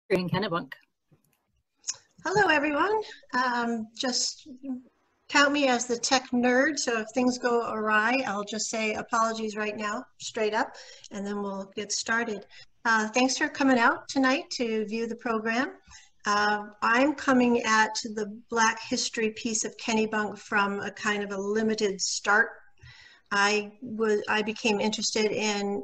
in Kennebunk. Hello, everyone. Just count me as the tech nerd, so if things go awry, I'll just say apologies right now, straight up, and then we'll get started. Thanks for coming out tonight to view the program. I'm coming at the Black history piece of Kennebunk from a kind of a limited start. I became interested in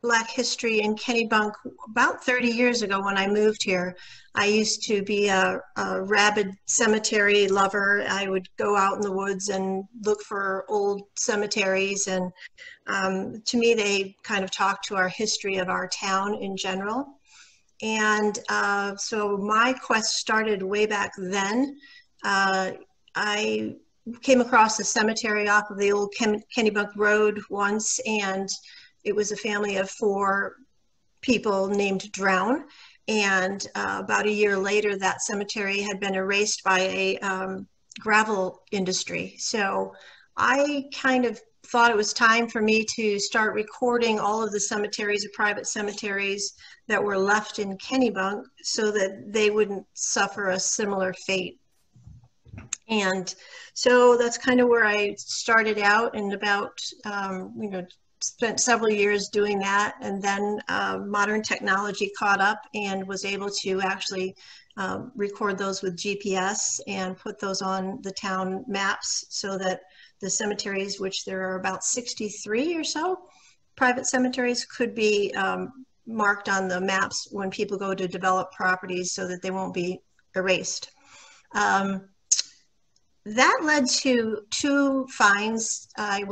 Black history in Kennebunk about 30 years ago when I moved here. I used to be a rabid cemetery lover. I would go out in the woods and look for old cemeteries, and to me they kind of talk to our history of our town in general. And so my quest started way back then. I came across a cemetery off of the old Kennebunk Road once, and it was a family of 4 people named Drown. And about a year later, that cemetery had been erased by a gravel industry. So I kind of thought it was time for me to start recording all of the cemeteries or private cemeteries that were left in Kennebunk so that they wouldn't suffer a similar fate. And so that's kind of where I started out, and about, spent several years doing that, and then modern technology caught up and was able to actually record those with GPS and put those on the town maps so that the cemeteries, which there are about 63 or so private cemeteries, could be marked on the maps when people go to develop properties so that they won't be erased. That led to 2 finds. I've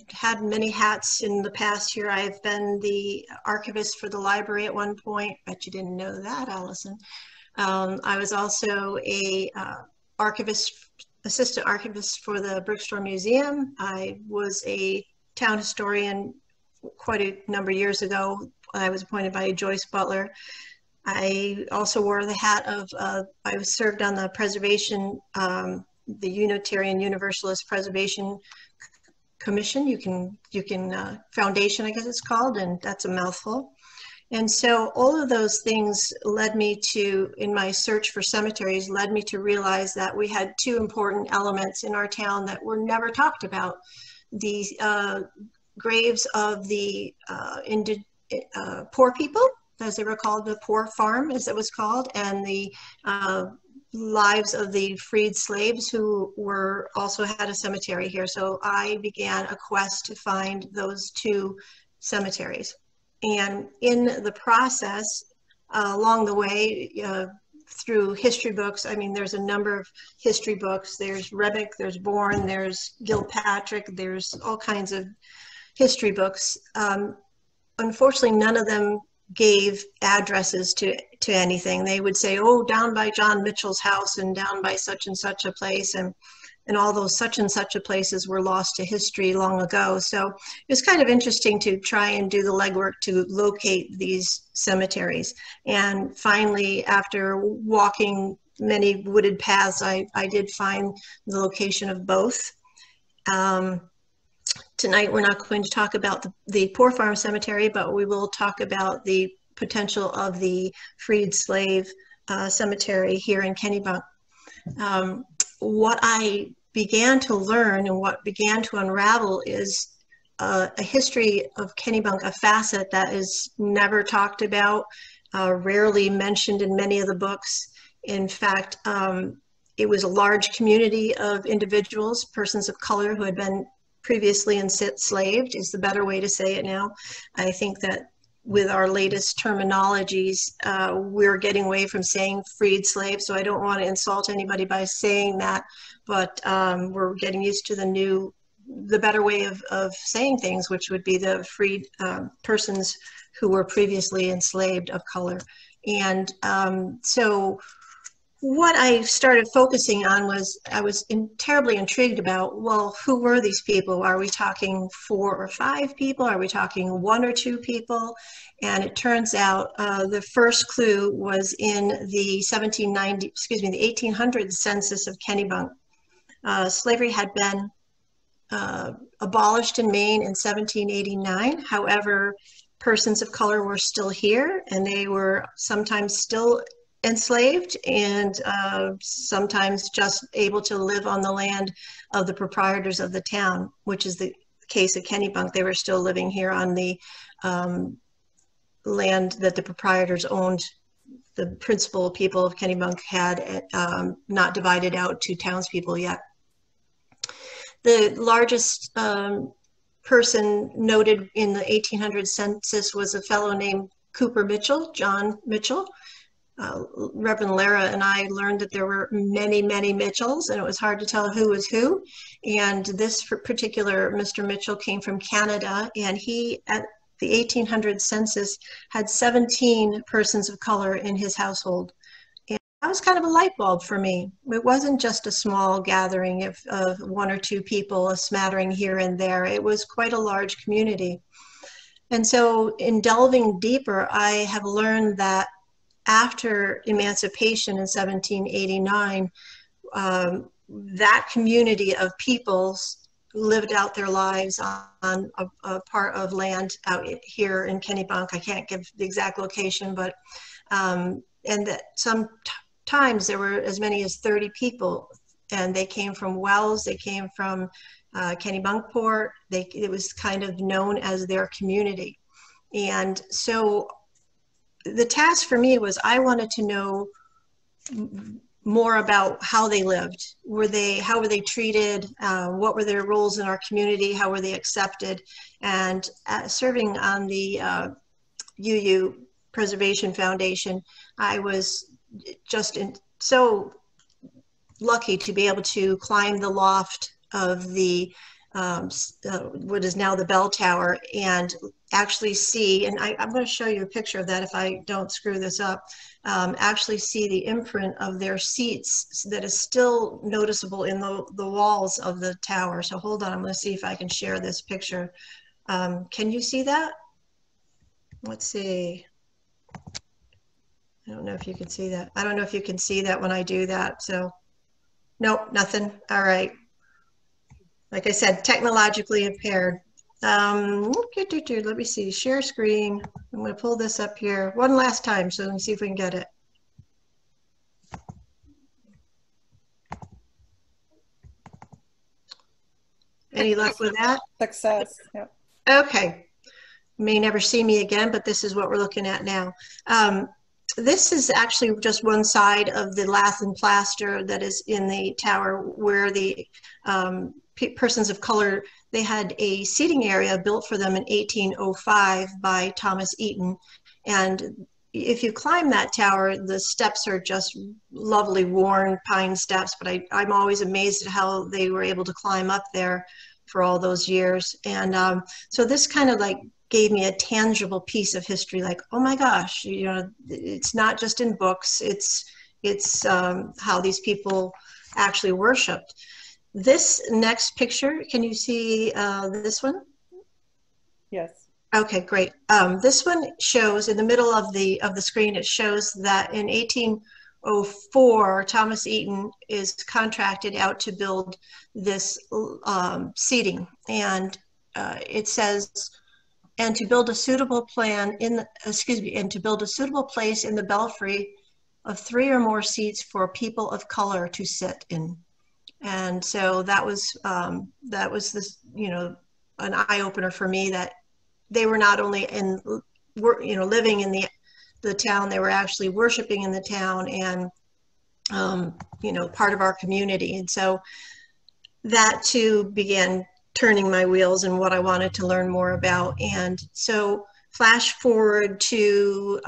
had many hats in the past year. I've been the archivist for the library at one point. Bet you didn't know that, Allison. I was also a assistant archivist for the Brickstore Museum. I was a town historian quite a number of years ago. I was appointed by Joyce Butler. I also wore the hat of, I was served on the preservation, the Unitarian Universalist Preservation Commission, Foundation, I guess it's called, and that's a mouthful. And so all of those things led me to, in my search for cemeteries, led me to realize that we had 2 important elements in our town that were never talked about. The graves of the poor people, as they were called, the poor farm, as it was called, and the lives of the freed slaves who were also had a cemetery here. So I began a quest to find those 2 cemeteries. And in the process, along the way, through history books, I mean, there's a number of history books. There's Rebick, there's Bourne, there's Gilpatrick, there's all kinds of history books. Unfortunately, none of them gave addresses to anything. They would say, oh, down by John Mitchell's house and down by such and such a place, and all those such and such a places were lost to history long ago. So it was kind of interesting to try and do the legwork to locate these cemeteries. And finally, after walking many wooded paths, I did find the location of both. Tonight, we're not going to talk about the Poor Farm Cemetery, but we will talk about the potential of the freed slave cemetery here in Kennebunk. What I began to learn and what began to unravel is a history of Kennebunk, a facet that is never talked about, rarely mentioned in many of the books. In fact, it was a large community of individuals, persons of color who had been previously enslaved is the better way to say it now. I think that with our latest terminologies, we're getting away from saying freed slaves, so I don't want to insult anybody by saying that, but we're getting used to the better way of saying things, which would be the freed persons who were previously enslaved of color. And so what I started focusing on was, I was terribly intrigued about, well, who were these people? Are we talking 4 or 5 people? Are we talking 1 or 2 people? And it turns out the first clue was in the 1800 census of Kennebunk. Slavery had been abolished in Maine in 1789. However, persons of color were still here, and they were sometimes still enslaved and sometimes just able to live on the land of the proprietors of the town, which is the case of Kennebunk. They were still living here on the land that the proprietors owned. The principal people of Kennebunk had not divided out to townspeople yet. The largest person noted in the 1800 census was a fellow named Cooper Mitchell, John Mitchell. Reverend Lara and I learned that there were many, many Mitchells, and it was hard to tell who was who. And this particular Mr. Mitchell came from Canada, and he, at the 1800 census, had 17 persons of color in his household. And that was kind of a light bulb for me. It wasn't just a small gathering of one or two people, a smattering here and there. It was quite a large community. And so in delving deeper, I have learned that after emancipation in 1789, that community of peoples lived out their lives on a part of land out here in Kennebunk. I can't give the exact location, but and that sometimes there were as many as 30 people, and they came from Wells, they came from Kennebunkport. It was kind of known as their community. And so the task for me was, I wanted to know more about how they lived. How were they treated? What were their roles in our community? How were they accepted? And serving on the UU Preservation Foundation, I was just so lucky to be able to climb the loft of the what is now the bell tower, and actually see, and I'm going to show you a picture of that if I don't screw this up, actually see the imprint of their seats that is still noticeable in the walls of the tower. So hold on, I'm going to see if I can share this picture. Can you see that? Let's see. I don't know if you can see that. I don't know if you can see that when I do that. So nope, nothing. All right. Like I said, technologically impaired. Let me see, share screen. I'm going to pull this up here one last time, so let me see if we can get it. Any luck with that? Success. Yep. Okay. You may never see me again, but this is what we're looking at now. This is actually just one side of the lath and plaster that is in the tower, where the persons of color, they had a seating area built for them in 1805 by Thomas Eaton. And if you climb that tower, the steps are just lovely worn pine steps, but I'm always amazed at how they were able to climb up there for all those years. And so this kind of like gave me a tangible piece of history, like, oh my gosh, you know, it's not just in books, it's how these people actually worshiped. This next picture, can you see this one? Yes. Okay, great. This one shows in the middle of the screen, it shows that in 1804, Thomas Eaton is contracted out to build this seating, and it says, and to build a suitable plan in the, and to build a suitable place in the belfry of 3 or more seats for people of color to sit in. And so that was this, you know, an eye opener for me, that they were not only living in the town, they were actually worshiping in the town, and you know, part of our community. And so that too began turning my wheels and what I wanted to learn more about. And so flash forward to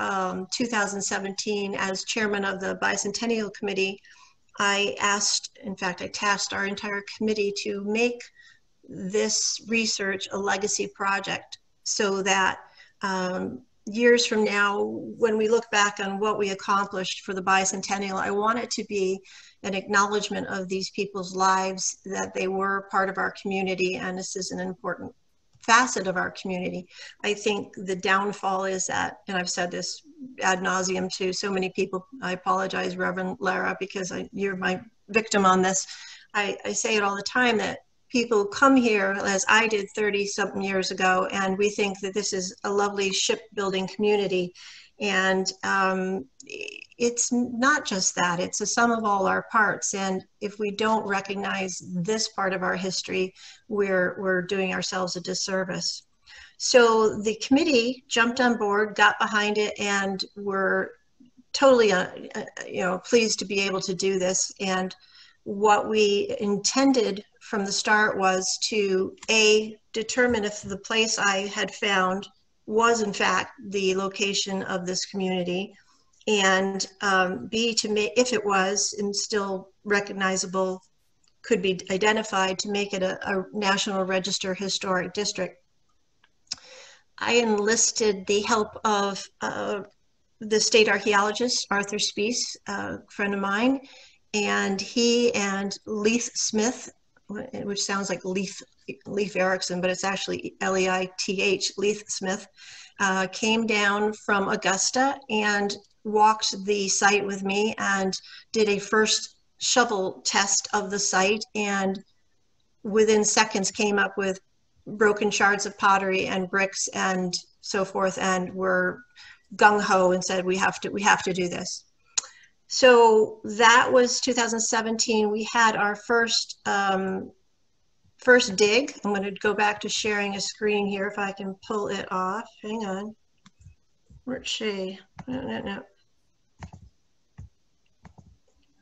2017, as chairman of the Bicentennial Committee, I tasked our entire committee to make this research a legacy project, so that years from now, when we look back on what we accomplished for the bicentennial, I want it to be an acknowledgement of these people's lives, that they were part of our community, and this is an important facet of our community. I think the downfall is that, and I've said this ad nauseum to so many people, I apologize, Reverend Lara, because you're my victim on this. I say it all the time, that people come here, as I did 30-something years ago, and we think that this is a lovely shipbuilding community. And it's not just that, it's a sum of all our parts. And if we don't recognize this part of our history, we're doing ourselves a disservice. So the committee jumped on board, got behind it, and were totally pleased to be able to do this. And what we intended from the start was to determine if the place I had found was in fact the location of this community, and B, to make, if it was and still recognizable, could be identified, to make it a National Register Historic District. I enlisted the help of the state archaeologist, Arthur Spees, a friend of mine, and he and Leith Smith, which sounds like Leif Erikson, but it's actually Leith, Leith Smith, came down from Augusta and walked the site with me and did a first shovel test of the site, and within seconds came up with broken shards of pottery and bricks and so forth, and were gung-ho and said, we have to do this. So that was 2017. We had our first dig. I'm going to go back to sharing a screen here if I can pull it off. Hang on. Where's she? No.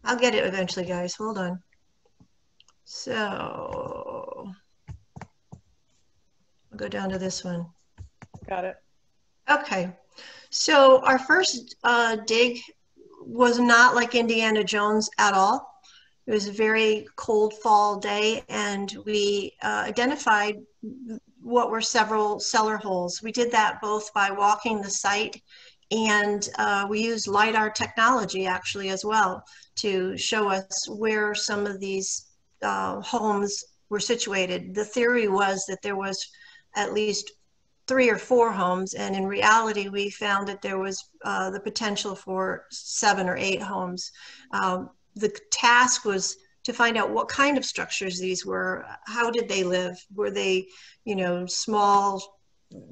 I'll get it eventually, guys. Hold on. So I'll go down to this one. Got it. Okay. So our first dig was not like Indiana Jones at all. It was a very cold fall day, and we identified what were several cellar holes. We did that both by walking the site, and we used LiDAR technology actually as well to show us where some of these homes were situated. The theory was that there was at least 3 or 4 homes, and in reality we found that there was the potential for 7 or 8 homes. The task was to find out what kind of structures these were. How did they live? Were they, small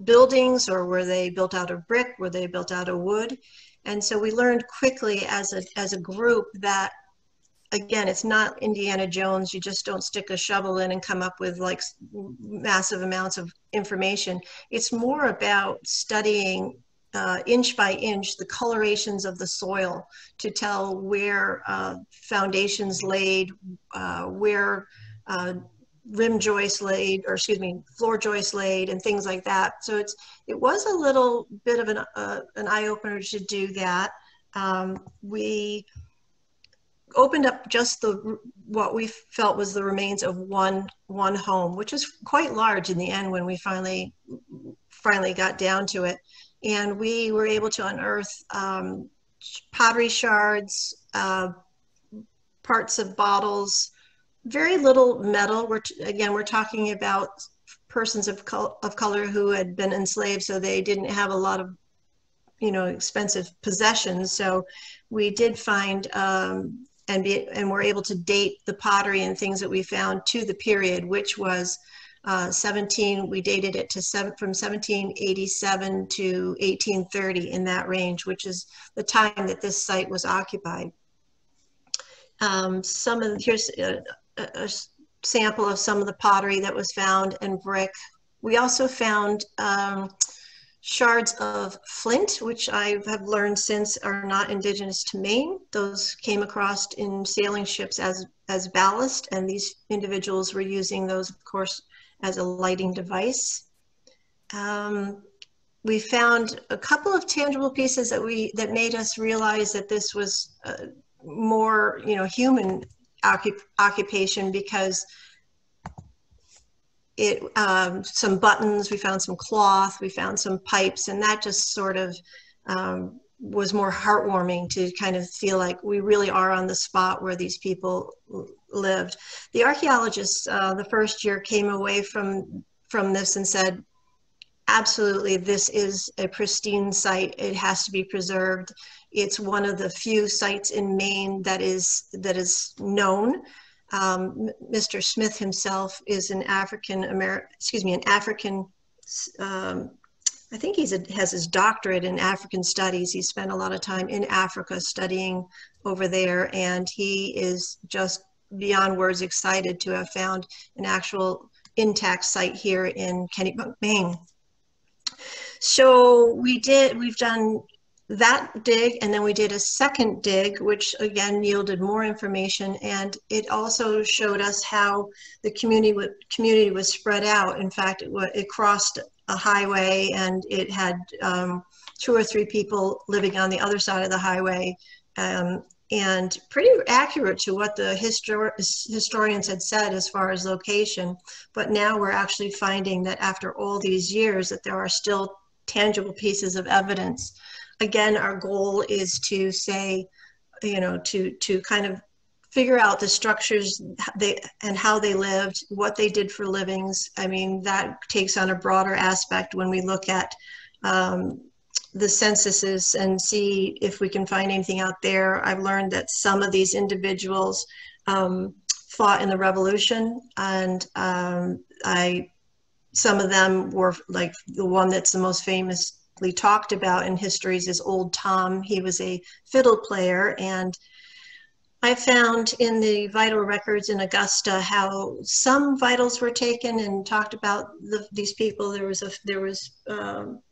buildings, or were they built out of brick? Were they built out of wood? And so we learned quickly as a group that, again, it's not Indiana Jones. You just don't stick a shovel in and come up with like massive amounts of information. It's more about studying inch by inch the colorations of the soil to tell where foundations laid, where rim joists laid, or excuse me, floor joists laid, and things like that. So it was a little bit of an eye-opener to do that. We opened up just what we felt was the remains of one home, which is quite large in the end when we finally got down to it. And we were able to unearth pottery shards, parts of bottles, very little metal. We're talking about persons of color who had been enslaved, so they didn't have a lot of expensive possessions. So we did find and were able to date the pottery and things that we found to the period, which was we dated it from 1787 to 1830, in that range, which is the time that this site was occupied. Here's a sample of some of the pottery that was found, and brick. We also found shards of flint, which I have learned since are not indigenous to Maine. Those came across in sailing ships as ballast, and these individuals were using those, of course, as a lighting device. We found a couple of tangible pieces that made us realize that this was more human occupation, because some buttons, we found some cloth, we found some pipes, and that just sort of was more heartwarming to kind of feel like we really are on the spot where these people lived. The archaeologists the first year came away from this and said, absolutely, this is a pristine site. It has to be preserved. It's one of the few sites in Maine that is known. Mr. Smith himself is an African American, excuse me, an African, I think has his doctorate in African studies. He spent a lot of time in Africa studying over there, and he is just beyond words excited to have found an actual intact site here in Kennebunk, Maine. So we've done that dig, and then we did a second dig, which again yielded more information, and it also showed us how the community was spread out. In fact, it crossed a highway, and it had 2 or 3 people living on the other side of the highway, and pretty accurate to what the historians had said as far as location. But now we're actually finding that after all these years that there are still tangible pieces of evidence. Again, our goal is to say, you know, to kind of figure out the structures and how they lived, what they did for livings. I mean, that takes on a broader aspect when we look at the censuses and see if we can find anything out there. I've learned that some of these individuals fought in the revolution, and some of them were, like, the one that's the most famously talked about in histories is Old Tom. He was a fiddle player, and I found in the vital records in Augusta how some vitals were taken and talked about these people. There was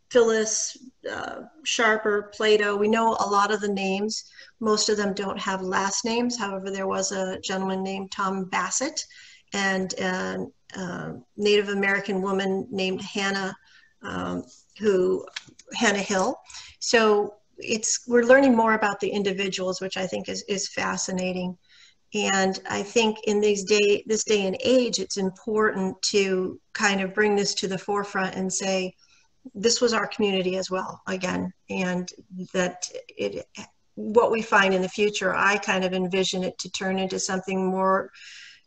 Phyllis, Sharper, Plato. We know a lot of the names. Most of them don't have last names. However, there was a gentleman named Tom Bassett, and a Native American woman named Hannah Hill. So we're learning more about the individuals, which I think is fascinating. And I think in this day and age, it's important to kind of bring this to the forefront and say, this was our community as well, again, and that what we find in the future, I kind of envision it to turn into something more,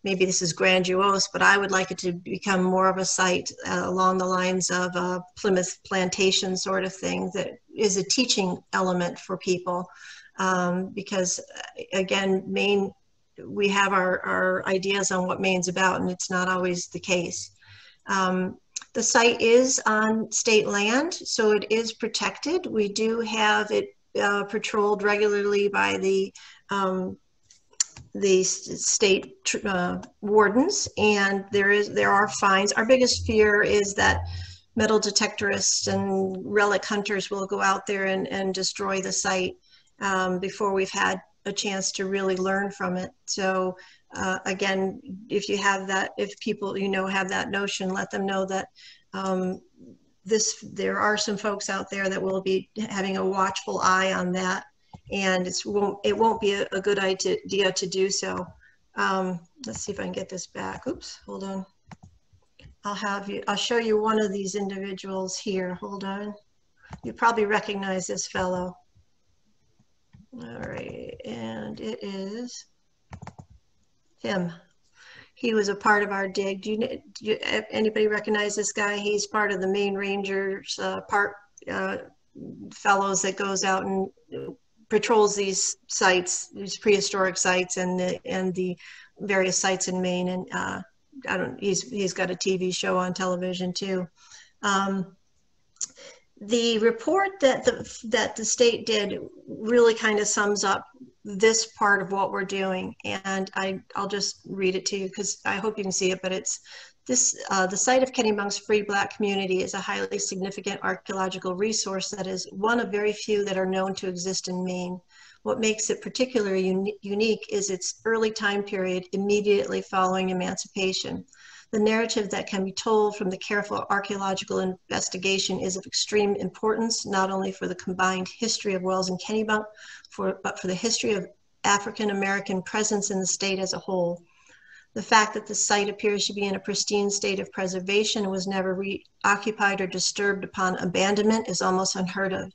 maybe this is grandiose, but I would like it to become more of a site along the lines of a Plymouth Plantation sort of thing that is a teaching element for people. Because again, Maine, we have our ideas on what Maine's about, and it's not always the case. The site is on state land, so it is protected. We do have it patrolled regularly by the state wardens, and there are fines. Our biggest fear is that metal detectorists and relic hunters will go out there and destroy the site before we've had a chance to really learn from it. So again, if you have that, if people have that notion, let them know that there are some folks out there that will be having a watchful eye on that, and it won't be a good idea to do so. Let's see if I can get this back. Oops, hold on. I'll show you one of these individuals here. Hold on. You probably recognize this fellow. All right, and it is him. He was a part of our dig. Do anybody recognize this guy? He's part of the Maine Rangers park fellows that goes out and patrols these sites, these prehistoric sites, and the various sites in Maine. And he's got a TV show on television too. The report that the state did really kind of sums up this part of what we're doing, and I'll just read it to you because I hope you can see it. But it's this: the site of Kennebunk's Free Black community is a highly significant archaeological resource that is one of very few that are known to exist in Maine. What makes it particularly unique is its early time period immediately following emancipation. The narrative that can be told from the careful archaeological investigation is of extreme importance, not only for the combined history of Wells and Kennebunk, but for the history of African-American presence in the state as a whole. The fact that the site appears to be in a pristine state of preservation and was never reoccupied or disturbed upon abandonment is almost unheard of.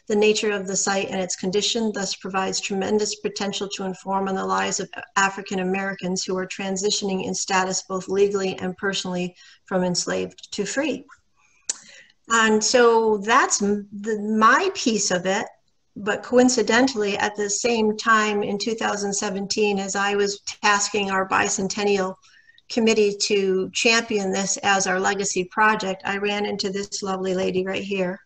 The nature of the site and its condition thus provides tremendous potential to inform on the lives of African Americans who are transitioning in status both legally and personally from enslaved to free. And so that's my piece of it. but coincidentally, at the same time in 2017, as I was tasking our bicentennial committee to champion this as our legacy project, I ran into this lovely lady right here,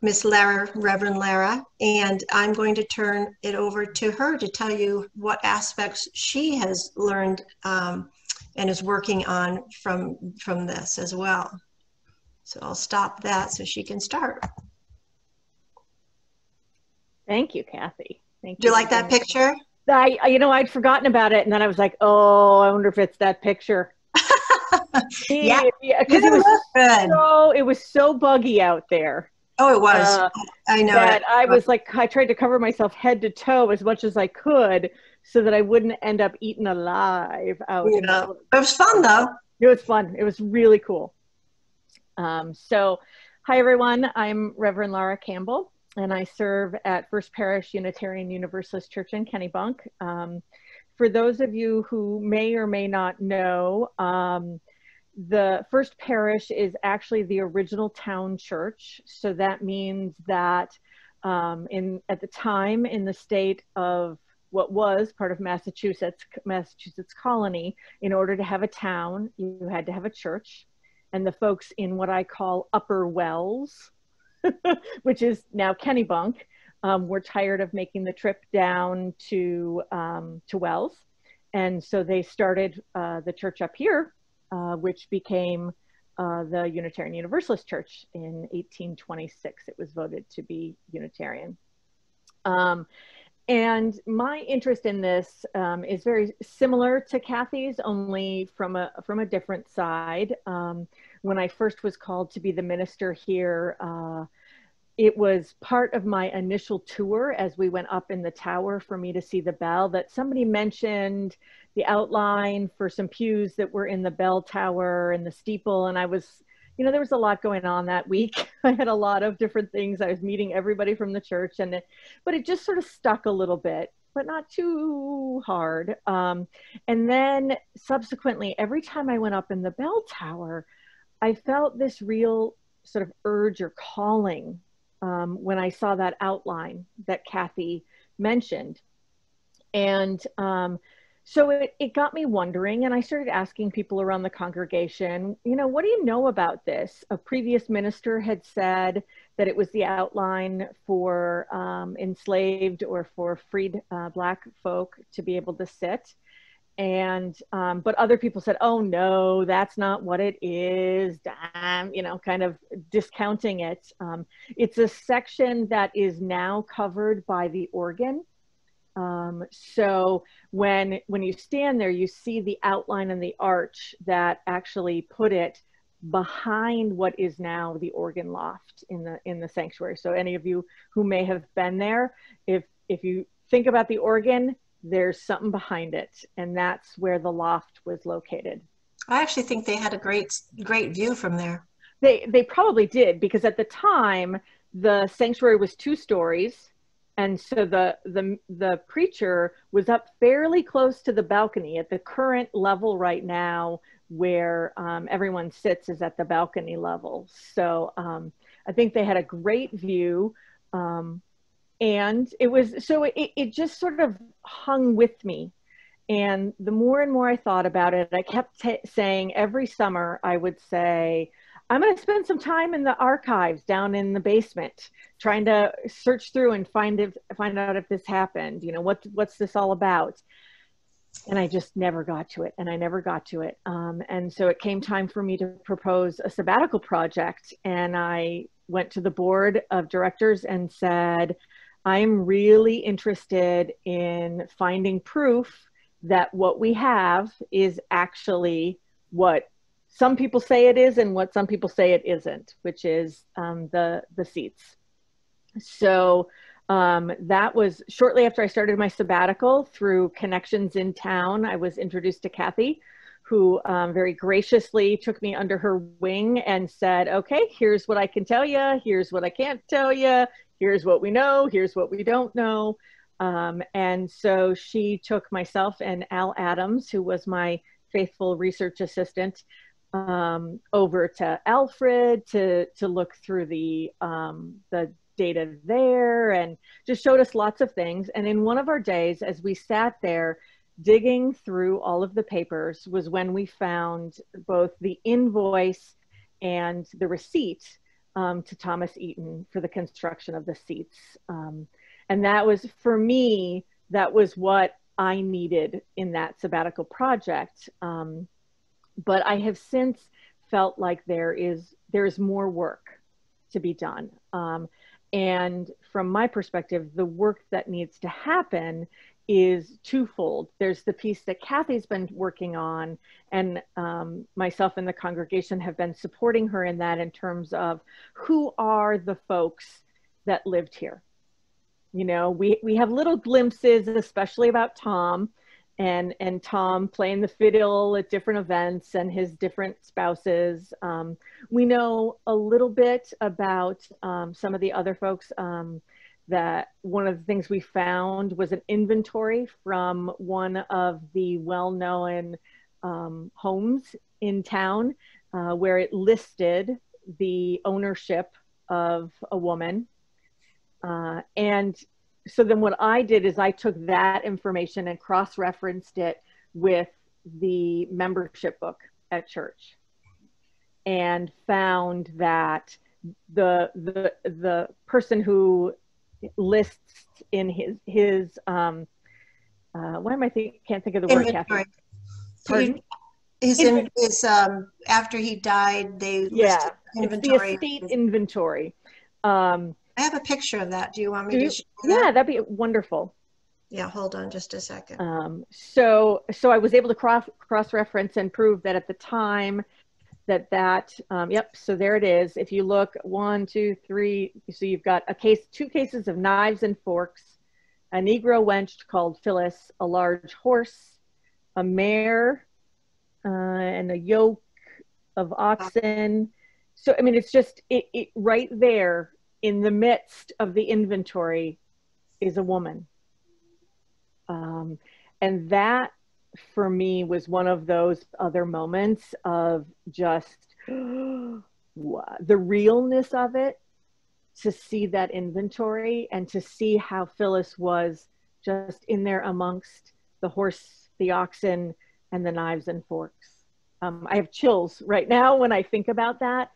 Miss Lara, Reverend Lara, and I'm going to turn it over to her to tell you what aspects she has learned and is working on from this as well. So I'll stop that so she can start. Thank you, Kathy. Thank you. Do you like that picture? You know, I'd forgotten about it, and then I was like, oh, I wonder if it's that picture. Yeah, because it was so buggy out there. Oh, it was. I know that I was like, I tried to cover myself head to toe as much as I could so that I wouldn't end up eaten alive out. Yeah. It was fun though. It was fun. It was really cool. So, hi everyone. I'm Reverend Lara Campbell, and I serve at First Parish Unitarian Universalist Church in Kennebunk. For those of you who may or may not know, the First Parish is actually the original town church. So that means that at the time in the state of what was part of Massachusetts colony, in order to have a town, you had to have a church. And the folks in what I call Upper Wells, which is now Kennebunk, were tired of making the trip down to Wells. And so they started the church up here, which became the Unitarian Universalist Church in 1826. It was voted to be Unitarian. And my interest in this is very similar to Kathy's, only from a different side. When I first was called to be the minister here, it was part of my initial tour as we went up in the tower for me to see the bell that somebody mentioned the outline for some pews that were in the bell tower and the steeple. And I was, you know, there was a lot going on that week. I had a lot of different things. I was meeting everybody from the church, but it just sort of stuck a little bit, but not too hard. And then subsequently, every time I went up in the bell tower, I felt this real sort of urge or calling when I saw that outline that Kathy mentioned. And so it got me wondering, and I started asking people around the congregation, you know, what do you know about this? A previous minister had said that it was the outline for enslaved or for freed Black folk to be able to sit. And, but other people said, oh no, that's not what it is, you know, kind of discounting it. It's a section that is now covered by the organ. So when you stand there, you see the outline and the arch that actually put it behind what is now the organ loft in the sanctuary. So any of you who may have been there, if you think about the organ, there's something behind it, and that's where the loft was located. I actually think they had a great view from there. They probably did, because at the time the sanctuary was 2 stories, and so the preacher was up fairly close to the balcony. At the current level right now, where everyone sits, is at the balcony level. So I think they had a great view. And it just sort of hung with me. And the more and more I thought about it, I kept saying every summer, I would say, I'm going to spend some time in the archives down in the basement, trying to search through and find out if this happened. You know, what's this all about? And I just never got to it, and I never got to it. And so it came time for me to propose a sabbatical project. And I went to the board of directors and said, I'm really interested in finding proof that what we have is actually what some people say it is and what some people say it isn't, which is the seats. So that was shortly after I started my sabbatical. Through connections in town, I was introduced to Kathy, who very graciously took me under her wing and said, okay, here's what I can tell you, here's what I can't tell you, here's what we know, here's what we don't know. And so she took myself and Al Adams, who was my faithful research assistant, over to Alfred to look through the data there, and just showed us lots of things. And in one of our days, as we sat there digging through all of the papers, was when we found both the invoice and the receipt to Thomas Eaton for the construction of the seats. And that was, for me, that was what I needed in that sabbatical project. But I have since felt like there is more work to be done. And from my perspective, the work that needs to happen is twofold. There's the piece that Kathy's been working on, and myself and the congregation have been supporting her in that, in terms of who are the folks that lived here. You know, we have little glimpses, especially about Tom, and Tom playing the fiddle at different events and his different spouses. We know a little bit about some of the other folks. That one of the things we found was an inventory from one of the well-known homes in town, where it listed the ownership of a woman. And so then what I did is I took that information and cross-referenced it with the membership book at church, and found that the person who lists in his what am I thinking? Can't think of the word, Kathy. Pardon? His after he died, they listed inventory. It's the estate inventory. I have a picture of that. Do you want me to show that? Yeah, that'd be wonderful. Yeah, hold on just a second. So I was able to cross-reference and prove that at the time yep, so there it is. If you look, 1, 2, 3, so you've got two cases of knives and forks, a Negro wench called Phyllis, a large horse, a mare, and a yoke of oxen. So, I mean, it's just, it right there in the midst of the inventory is a woman. And that, for me, was one of those other moments of just the realness of it, to see that inventory and to see how Phyllis was just in there amongst the horse, the oxen, and the knives and forks. I have chills right now when I think about that.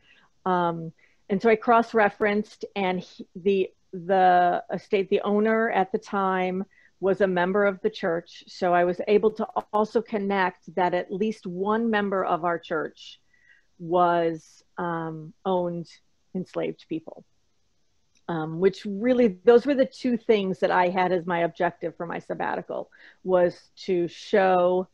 And so I cross-referenced, and the estate, the owner at the time, was a member of the church. So I was able to also connect that at least one member of our church was owned enslaved people, which really, those were the two things that I had as my objective for my sabbatical, was to show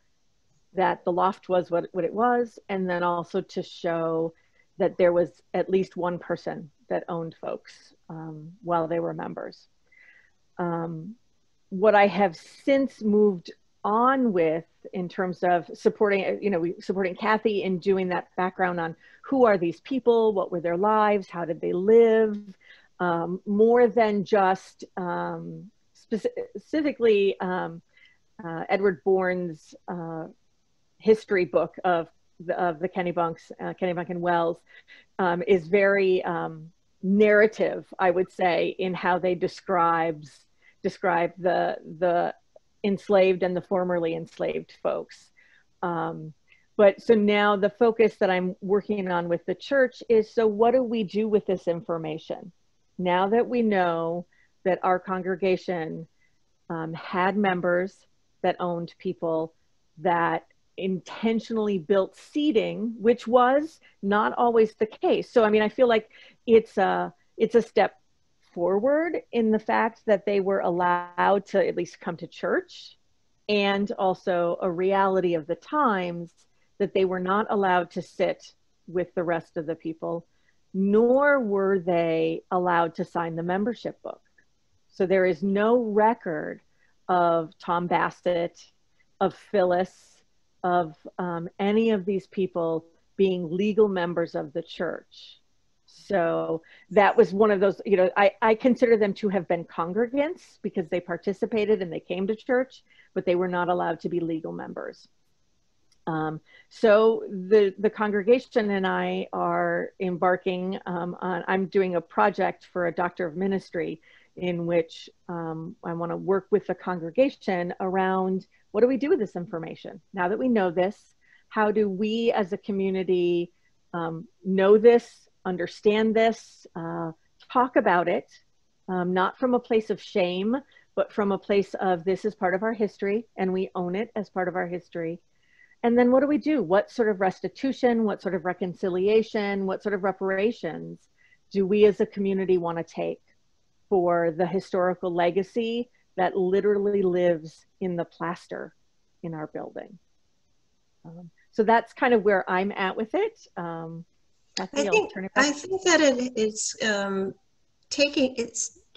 that the loft was what it was, and then also to show that there was at least one person that owned folks while they were members. What I have since moved on with, in terms of supporting, supporting Kathy in doing that background on who are these people, what were their lives, how did they live, more than just specifically Edward Bourne's history book of the Kennebunks, Kennebunk and Wells, is very narrative, I would say, in how they describe the enslaved and the formerly enslaved folks. But so now the focus that I'm working on with the church is, so what do we do with this information? Now that we know that our congregation had members that owned people, that intentionally built seating, which was not always the case. So, I mean, I feel like it's a step forward in the fact that they were allowed to at least come to church, and also a reality of the times that they were not allowed to sit with the rest of the people, nor were they allowed to sign the membership book. So there is no record of Tom Bassett, of Phyllis, of any of these people being legal members of the church. So that was one of those, I consider them to have been congregants because they participated and they came to church, but they were not allowed to be legal members. So the congregation and I are embarking on, I'm doing a project for a doctor of ministry in which I want to work with the congregation around what do we do with this information? Now that we know this, how do we as a community know this, understand this, talk about it, not from a place of shame, but from a place of this is part of our history and we own it as part of our history. And then what do we do? What sort of restitution, what sort of reconciliation, what sort of reparations do we as a community want to take for the historical legacy that literally lives in the plaster in our building? So that's kind of where I'm at with it. Kathy, I'll turn it back. I think that it's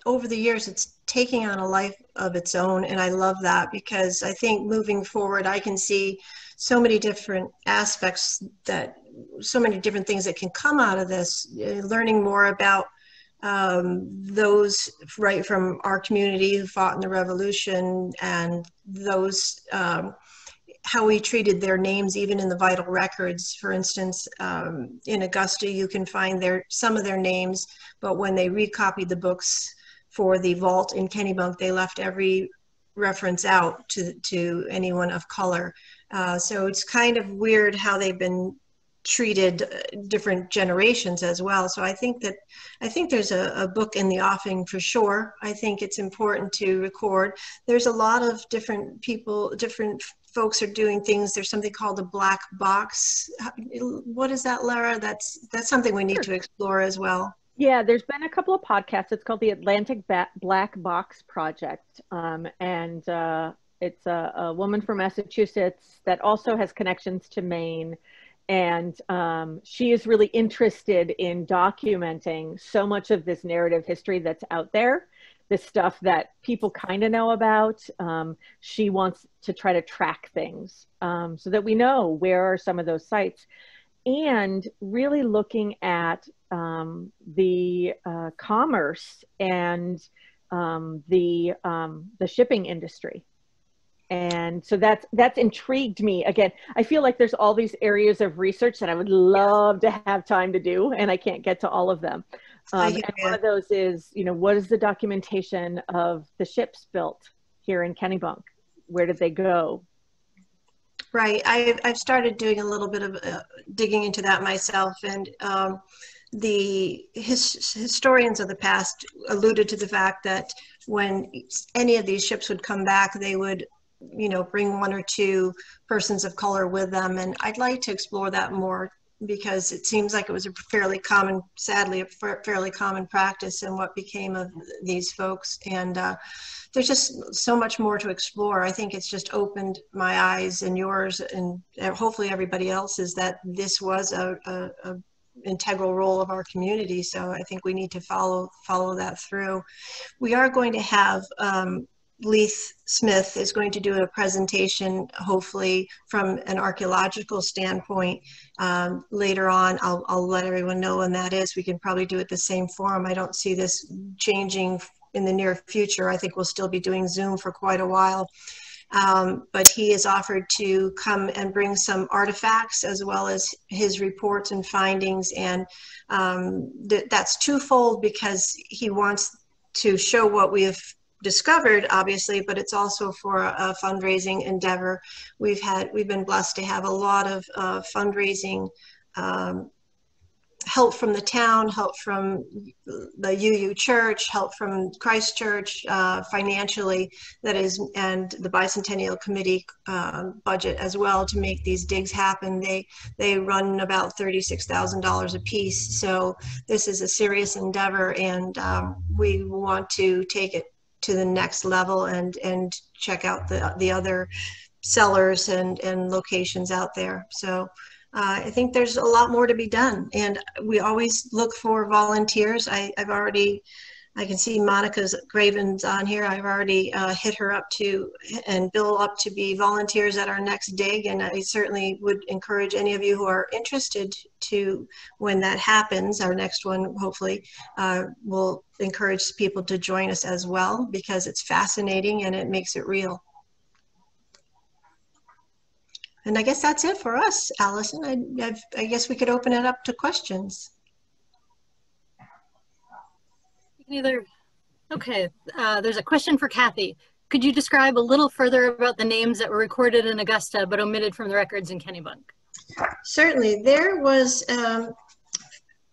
over the years, it's taking on a life of its own. And I love that because I think moving forward, I can see so many different aspects so many different things that can come out of this, learning more about those right from our community who fought in the revolution and those, how we treated their names even in the vital records. For instance, in Augusta, you can find some of their names, but when they recopied the books for the vault in Kennebunk, they left every reference out to anyone of color. So it's kind of weird how they've been treated different generations as well. So I think there's a book in the offing for sure. I think it's important to record. There's a lot of different people, different folks are doing things. There's something called a black box. What is that, Lara? That's something we need to explore as well. Yeah, there's been a couple of podcasts. It's called the Atlantic Black Box Project. And it's a woman from Massachusetts that also has connections to Maine. And she is really interested in documenting so much of this narrative history that's out there, this stuff that people kind of know about. She wants to try to track things so that we know where are some of those sites, and really looking at the commerce and the shipping industry. And so that's intrigued me. Again, I feel like there's all these areas of research that I would love to have time to do, and I can't get to all of them. And one of those is, what is the documentation of the ships built here in Kennebunk? Where did they go? Right. I've started doing a little bit of digging into that myself, and the historians of the past alluded to the fact that when any of these ships would come back, they would bring one or two persons of color with them. And I'd like to explore that more because it seems like it was sadly, a fairly common practice in what became of these folks. And there's just so much more to explore. I think it's just opened my eyes and yours and hopefully everybody else's that this was a integral role of our community. So I think we need to follow that through. We are going to have Leith Smith is going to do a presentation, hopefully from an archaeological standpoint. Later on, I'll let everyone know when that is. We can probably do it the same forum. I don't see this changing in the near future. I think we'll still be doing Zoom for quite a while. But he has offered to come and bring some artifacts as well as his reports and findings. And that's twofold because he wants to show what we have discovered, obviously, but it's also for a fundraising endeavor. We've been blessed to have a lot of fundraising help from the town, help from the UU Church, help from Christ Church financially, and the Bicentennial Committee budget as well to make these digs happen. They run about $36,000 a piece. So this is a serious endeavor, and we want to take it to the next level and check out the other cellars and locations out there. So I think there's a lot more to be done, and we always look for volunteers. I can see Monica's Graven's on here. I've already hit her up and Bill up to be volunteers at our next dig, and I certainly would encourage any of you who are interested to, when that happens, our next one hopefully, we'll encourage people to join us as well because it's fascinating and it makes it real. And I guess that's it for us, Allison. I guess we could open it up to questions. Either. Okay, there's a question for Kathy. Could you describe a little further about the names that were recorded in Augusta but omitted from the records in Kennebunk? Certainly. There was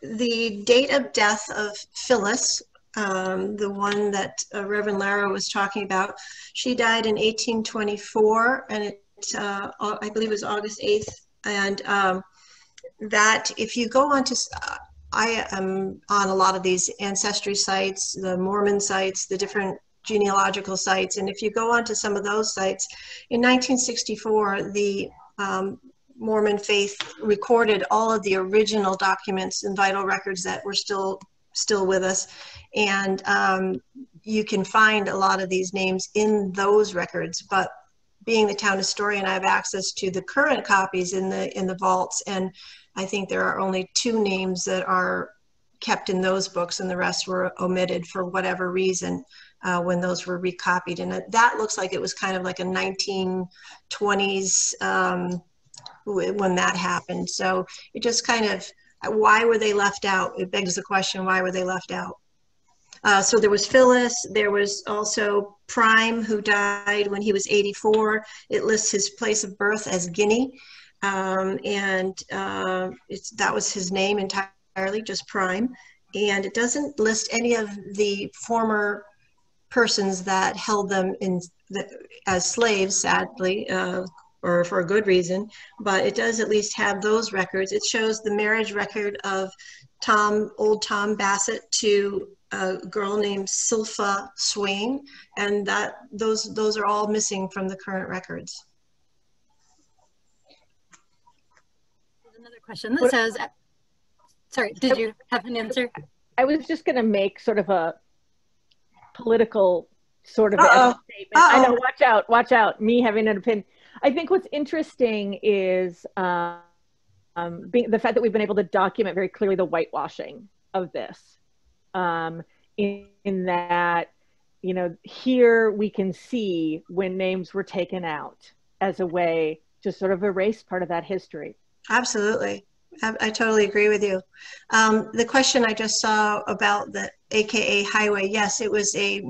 the date of death of Phyllis, the one that Reverend Lara was talking about. She died in 1824, and I believe it was August 8th. And that, if you go on to, I am on a lot of these ancestry sites, the Mormon sites, the different genealogical sites, and if you go on to some of those sites, in 1964, the Mormon faith recorded all of the original documents and vital records that were still with us, and you can find a lot of these names in those records. But being the town historian, I have access to the current copies in the vaults, and I think there are only 2 names that are kept in those books, and the rest were omitted for whatever reason when those were recopied. And that looks like it was kind of like a 1920s when that happened. So it just kind of, why were they left out? It begs the question, why were they left out? So there was Phyllis, there was also Prime, who died when he was 84. It lists his place of birth as Guinea, and that was his name entirely, just Prime. And it doesn't list any of the former persons that held them as slaves, sadly, or for a good reason, but it does at least have those records. It shows the marriage record of old Tom Bassett to a girl named Silpha Swain, and those are all missing from the current records. There's another question that says, sorry, did you have an answer? I was just going to make sort of a political sort of statement. I know, watch out, me having an opinion. I think what's interesting is the fact that we've been able to document very clearly the whitewashing of this, in that, you know, here we can see when names were taken out as a way to sort of erase part of that history. Absolutely. I totally agree with you. The question I just saw about the AKA highway, yes, it was a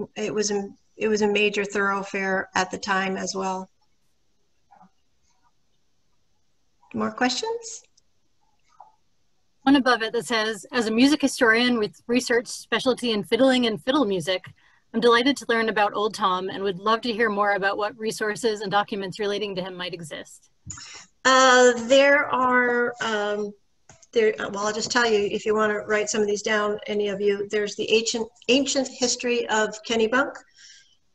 major thoroughfare at the time as well. More questions? One above it that says, as a music historian with research specialty in fiddling and fiddle music, I'm delighted to learn about Old Tom and would love to hear more about what resources and documents relating to him might exist. There are, well, I'll just tell you, if you want to write some of these down, any of you, there's the ancient history of Kennebunk,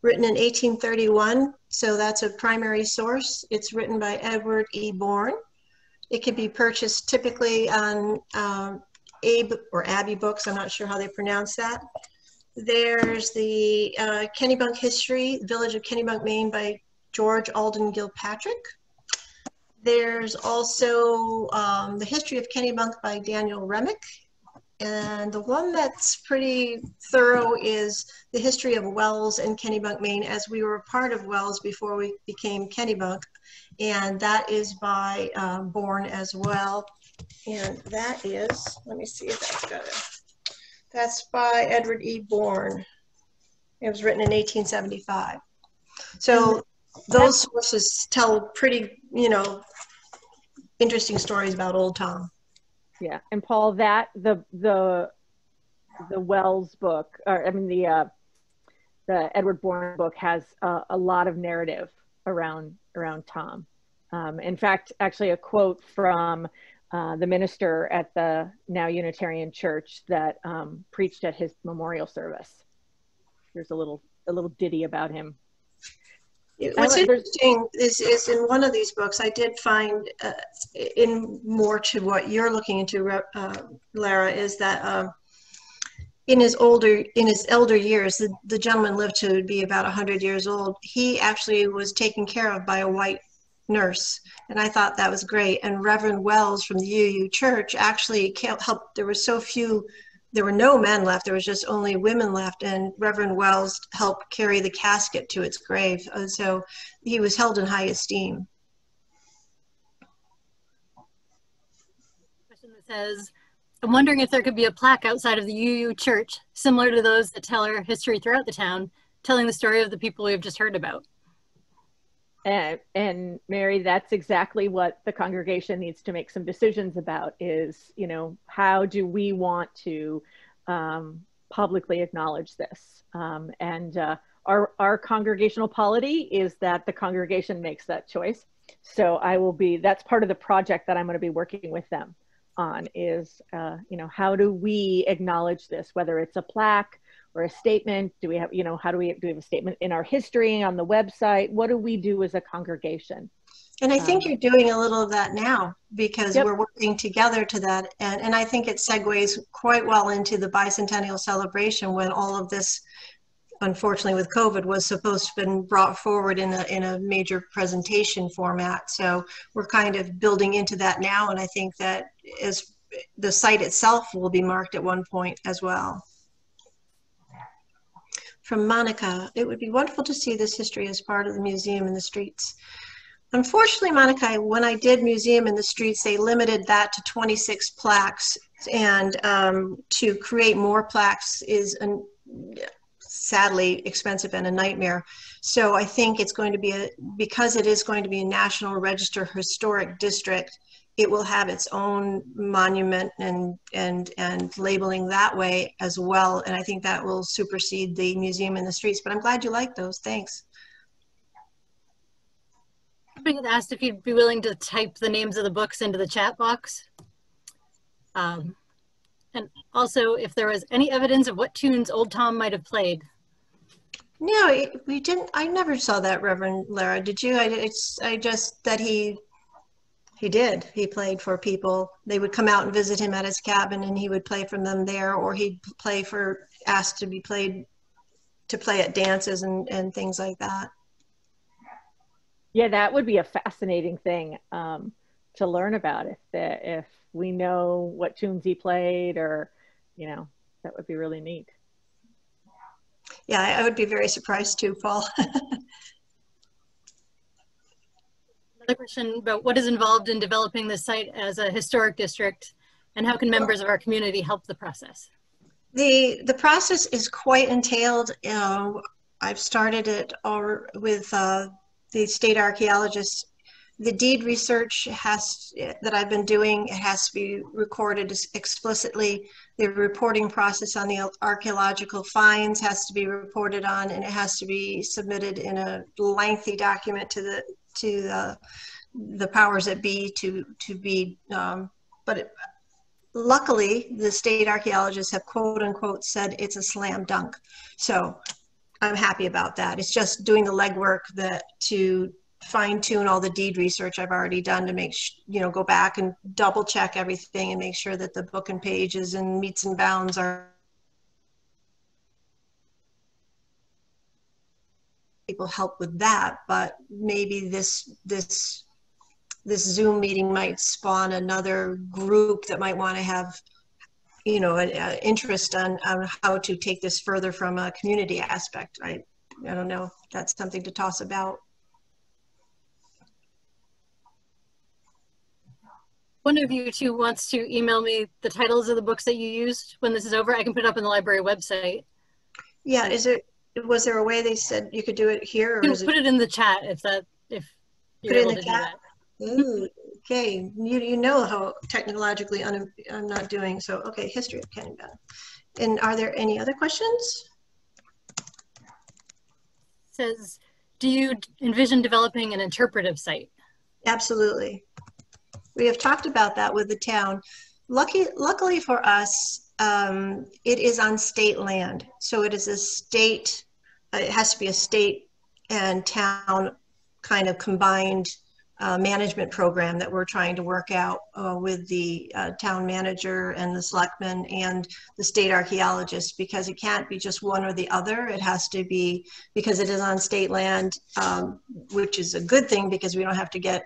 written in 1831. So that's a primary source. It's written by Edward E. Bourne. It can be purchased typically on Abe or Abbey Books. I'm not sure how they pronounce that. There's the Kennebunk History, Village of Kennebunk, Maine, by George Alden Gilpatrick. There's also the History of Kennebunk by Daniel Remick. And the one that's pretty thorough is the History of Wells and Kennebunk, Maine, as we were a part of Wells before we became Kennebunk. And that is by Bourne as well. And that is, let me see if that's got it. That's by Edward E. Bourne. It was written in 1875. So those sources tell pretty, you know, interesting stories about Old Tom. Yeah, and Paul, that the Wells book, or I mean the Edward Bourne book has a lot of narrative around Tom. In fact, actually, a quote from the minister at the now Unitarian Church that preached at his memorial service. There's a little ditty about him. What's interesting is in one of these books, I did find, in more to what you're looking into, Lara, is that in his elder years, the gentleman lived to be about 100 years old. He actually was taken care of by a white nurse, and I thought that was great. And Reverend Wells from the UU Church actually helped. There were no men left. There was just only women left, and Reverend Wells helped carry the casket to its grave. So he was held in high esteem. says, I'm wondering if there could be a plaque outside of the UU church, similar to those that tell our history throughout the town, telling the story of the people we've just heard about. And Mary, that's exactly what the congregation needs to make some decisions about is, you know, how do we want to publicly acknowledge this? Our congregational polity is that the congregation makes that choice. So that's part of the project that I'm going to be working with them on is, you know, how do we acknowledge this, whether it's a plaque or a statement? Do we have, you know, do we have a statement in our history on the website? What do we do as a congregation? And I think you're doing a little of that now because Yep. we're working together to that. And I think it segues quite well into the bicentennial celebration when all of this, unfortunately with COVID, was supposed to have been brought forward in a major presentation format. So we're kind of building into that now. And I think that as the site itself will be marked at one point as well. From Monica, it would be wonderful to see this history as part of the museum in the streets. Unfortunately, Monica, when I did Museum in the Streets, they limited that to 26 plaques, and to create more plaques is sadly expensive and a nightmare. So I think it's going to be because it is going to be a National Register Historic District, it will have its own monument and labeling that way as well. And I think that will supersede the Museum in the Streets, but I'm glad you like those. Thanks. Somebody had asked if you'd be willing to type the names of the books into the chat box. And also if there was any evidence of what tunes Old Tom might have played. No, we didn't. I never saw that, Reverend Lara. Did you? I just that he did. He played for people. They would come out and visit him at his cabin, and he would play for them there, or he'd asked to play at dances and things like that. Yeah, that would be a fascinating thing to learn about if we know what tunes he played, or, you know, that would be really neat. Yeah, I would be very surprised too, Paul. Another question about what is involved in developing the site as a historic district, and how can members of our community help the process? The process is quite entailed. I've started it with the state archaeologists. The deed research that I've been doing, it has to be recorded explicitly. The reporting process on the archaeological finds has to be reported on, and it has to be submitted in a lengthy document to the powers that be luckily the state archaeologists have quote unquote said it's a slam dunk. So I'm happy about that. It's just doing the legwork to fine tune all the deed research I've already done to make go back and double check everything and make sure that the book and pages and meets and bounds are. People help with that, but maybe this Zoom meeting might spawn another group that might want to have an interest on how to take this further from a community aspect. I don't know. That's something to toss about. One of you two wants to email me the titles of the books that you used when this is over. I can put it up on the library website. Yeah, was there a way they said you could do it here? Or you can put it in the chat if you're able to do that. Ooh, okay, you know how technologically I'm not doing so. Okay, history of Kennebunk. And are there any other questions? It says, do you envision developing an interpretive site? Absolutely. We have talked about that with the town. Luckily for us, it is on state land. So it is a state, it has to be a state and town kind of combined management program that we're trying to work out with the town manager and the selectmen and the state archaeologist, because it can't be just one or the other. It has to be, because it is on state land, which is a good thing because we don't have to get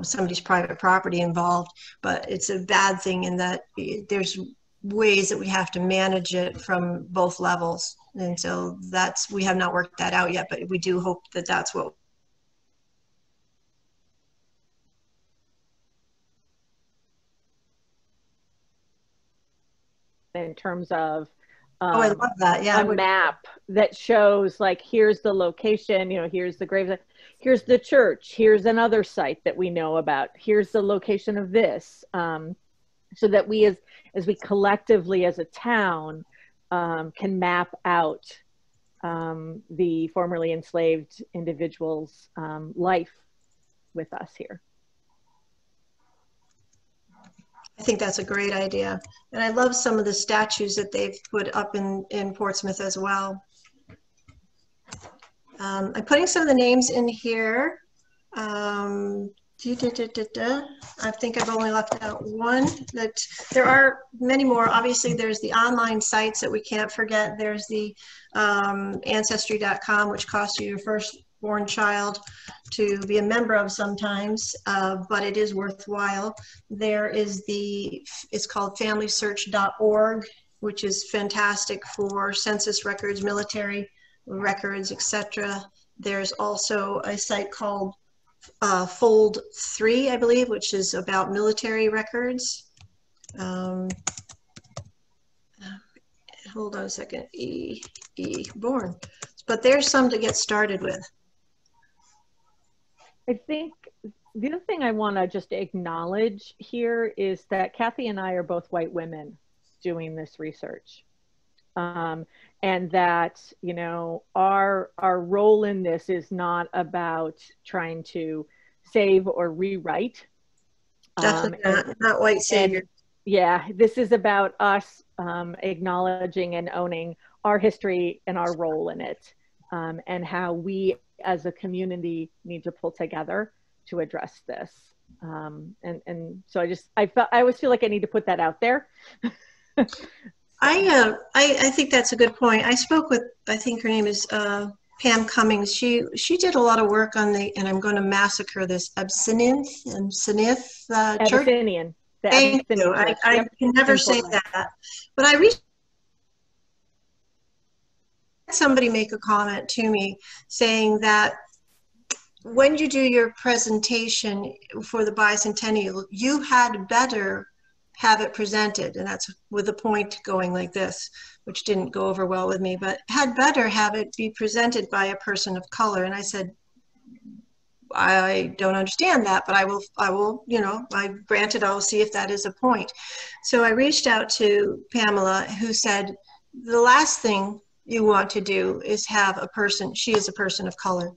somebody's private property involved, but it's a bad thing in that there's ways that we have to manage it from both levels. And so we have not worked that out yet, but we do hope that that's what. in terms of Oh, I love that. Yeah. a map that shows like, here's the location, you know, here's the grave, here's the church, here's another site that we know about, here's the location of this, so that we as we collectively as a town can map out the formerly enslaved individuals' life with us here. I think that's a great idea. And I love some of the statues that they've put up in Portsmouth as well. I'm putting some of the names in here. I think I've only left out one. That there are many more. Obviously, there's the online sites that we can't forget. There's the Ancestry.com, which costs you your firstborn child to be a member of sometimes, but it is worthwhile. There is it's called FamilySearch.org, which is fantastic for census records, military records, etc. There's also a site called Fold 3, I believe, which is about military records. Hold on a second. Born. But there's some to get started with. I think the other thing I want to just acknowledge here is that Kathy and I are both white women doing this research. And that, you know, our role in this is not about trying to save or rewrite. Definitely not white savior. Yeah, this is about us acknowledging and owning our history and our role in it, and how we as a community need to pull together to address this. And so I always feel like I need to put that out there. I think that's a good point. I spoke with, I think her name is Pam Cummings. She did a lot of work on and I'm going to massacre this, Abyssinian church. Abyssinian. Thank you. I can never say that. But I reached somebody make a comment to me saying that when you do your presentation for the bicentennial, you had better have it presented, and that's with a point going like this, which didn't go over well with me, but had better have it be presented by a person of color. And I said, I don't understand that, but I will, you know, granted, I will see if that is a point. So I reached out to Pamela, who said, the last thing you want to do is have a person, she is a person of color,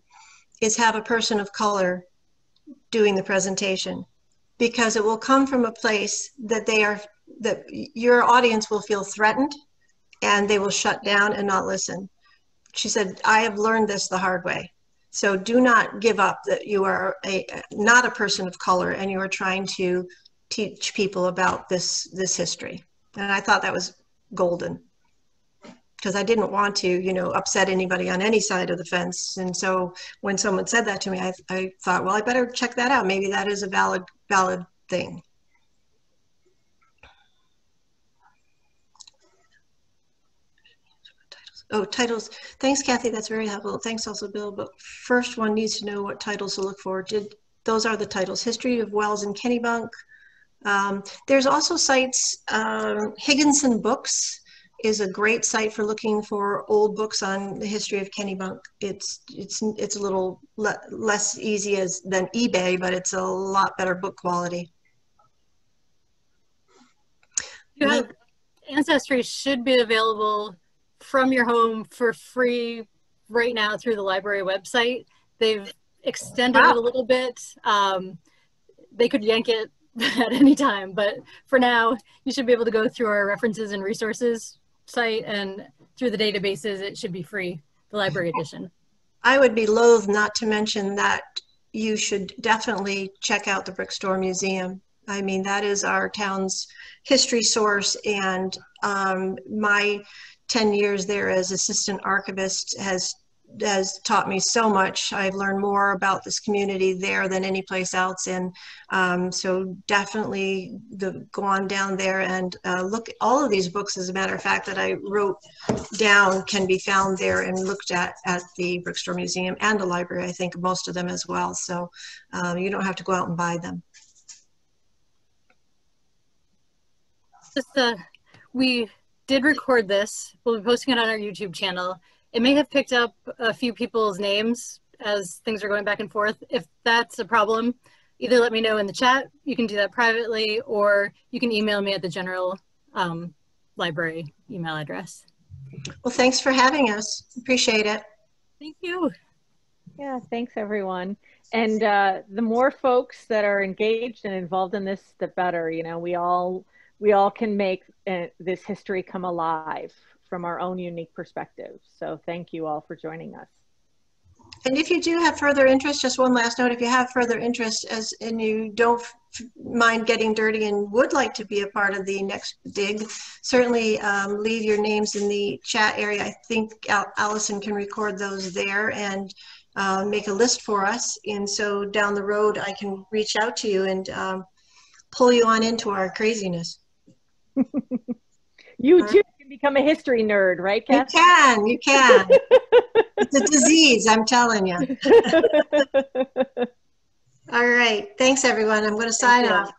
is have a person of color doing the presentation, because it will come from a place that that your audience will feel threatened and they will shut down and not listen. She said, I have learned this the hard way. So do not give up that you are not a person of color and you are trying to teach people about this history. And I thought that was golden, because I didn't want to, you know, upset anybody on any side of the fence. And so when someone said that to me, I thought, well, I better check that out. Maybe that is a valid thing. Oh, titles. Thanks, Kathy. That's very helpful. Thanks also, Bill. But first one needs to know what titles to look for. Those are the titles. History of Wells and Kennebunk. There's also sites, Higginson Books is a great site for looking for old books on the history of Kennebunk. It's a little less easy than eBay, but it's a lot better book quality. You have Ancestry should be available from your home for free right now through the library website. They've extended it a little bit. They could yank it at any time, but for now, you should be able to go through our references and resources site, and through the databases, it should be free, the library edition. I would be loath not to mention that you should definitely check out the Brickstore Museum. I mean, that is our town's history source, and my 10 years there as assistant archivist has taught me so much. I've learned more about this community there than any place else, and so definitely go on down there and look. All of these books, as a matter of fact, that I wrote down can be found there and looked at the Brickstore Museum and the library. I think most of them as well, so you don't have to go out and buy them. Just we did record this. We'll be posting it on our YouTube channel. It may have picked up a few people's names as things are going back and forth. If that's a problem, either let me know in the chat, you can do that privately, or you can email me at the general library email address. Well, thanks for having us. Appreciate it. Thank you. Yeah, thanks everyone. And the more folks that are engaged and involved in this, the better. You know, we all can make this history come alive from our own unique perspective. So thank you all for joining us. And if you do have further interest, just one last note, if you have further interest and you don't mind getting dirty and would like to be a part of the next dig, certainly leave your names in the chat area. I think Allison can record those there and make a list for us. And so down the road, I can reach out to you and pull you on into our craziness. You too can become a history nerd, right, Kath? You can. It's a disease, I'm telling you. All right. Thanks, everyone. I'm going to sign off.